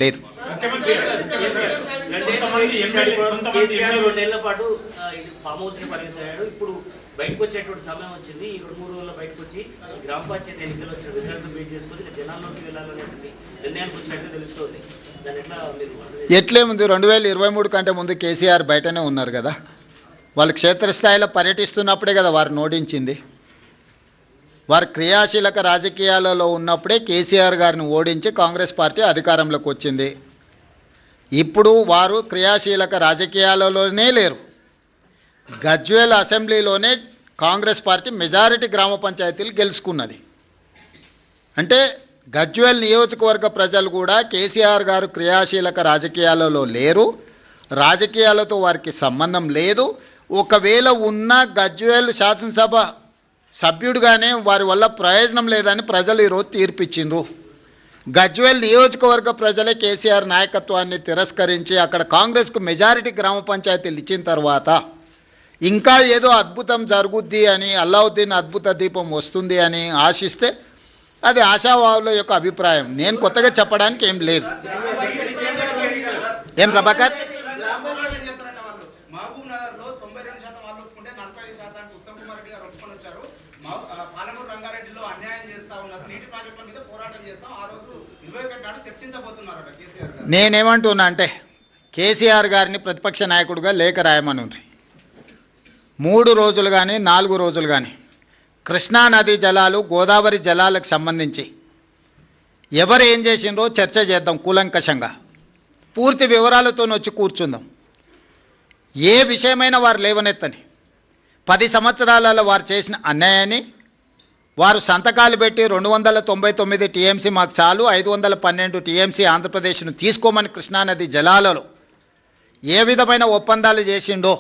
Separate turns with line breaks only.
లేదు.
Farm house ని పరిగెత్తాడు. ఇప్పుడు బయటకు వచ్చేటువంటి సమయం వచ్చింది. ఈ 2-3 రోజుల్లో బయటకు వచ్చి గ్రామ పంచాయతీ ఎన్నికలు వచ్చిన రిజల్ట్ బేస్ చేసుకుని జనాల్లోకి వెళ్ళాలనేటువంటి నిర్ణయానికి వచ్చినట్టు తెలుస్తోంది. దాని
ఎట్లేముంది 2023 కంటే ముందు కేసీఆర్ బయటనే ఉన్నారు కదా. వాళ్ళు క్షేత్రస్థాయిలో పర్యటిస్తున్నప్పుడే కదా వారు ఓడించింది. వారు క్రియాశీలక రాజకీయాలలో ఉన్నప్పుడే కేసీఆర్ గారిని ఓడించి కాంగ్రెస్ పార్టీ అధికారంలోకి వచ్చింది. ఇప్పుడు వారు క్రియాశీలక రాజకీయాలలోనే లేరు. గజ్వేల్ అసెంబ్లీలోనే కాంగ్రెస్ పార్టీ మెజారిటీ గ్రామ పంచాయతీలు గెలుచుకున్నది. అంటే గజ్వేల్ నియోజకవర్గ ప్రజలు కూడా కేసీఆర్ గారు క్రియాశీలక రాజకీయాలలో లేరు, రాజకీయాలతో వారికి సంబంధం లేదు. ఒకవేళ ఉన్న గజ్వేల్ శాసనసభ సభ్యుడిగానే వారి వల్ల ప్రయోజనం లేదని ప్రజలు ఈరోజు తీర్పిచ్చిండ్రు. గజ్వేల్ నియోజకవర్గ ప్రజలే కేసీఆర్ నాయకత్వాన్ని తిరస్కరించి అక్కడ కాంగ్రెస్కు మెజారిటీ గ్రామ పంచాయతీలు ఇచ్చిన తర్వాత ఇంకా ఏదో అద్భుతం జరుగుద్ది అని, అల్లావుద్దీన్ అద్భుత దీపం వస్తుంది అని ఆశిస్తే అది ఆశావాహుల యొక్క అభిప్రాయం. నేను కొత్తగా చెప్పడానికి ఏం లేదు. ఏం ప్రభాకర్? నేనేమంటున్నా అంటే కేసీఆర్ గారిని ప్రతిపక్ష నాయకుడిగా లేఖ రాయమనుంది. 3 రోజులు కానీ 4 రోజులు కానీ కృష్ణానదీ జలాలు గోదావరి జలాలకు సంబంధించి ఎవరు ఏం చేసిండ్రో చర్చ చేద్దాం కూలంకషంగా. పూర్తి వివరాలతో వచ్చి కూర్చుందాం. ఏ విషయమైనా వారు లేవనెత్తని 10 సంవత్సరాలలో వారు చేసిన అన్యాయాన్ని, వారు సంతకాలు పెట్టి 299 టీఎంసీ మాకు చాలు, 512 టీఎంసీ ఆంధ్రప్రదేశ్ను తీసుకోమని కృష్ణానది జలాలలో ఏ విధమైన ఒప్పందాలు చేసిండో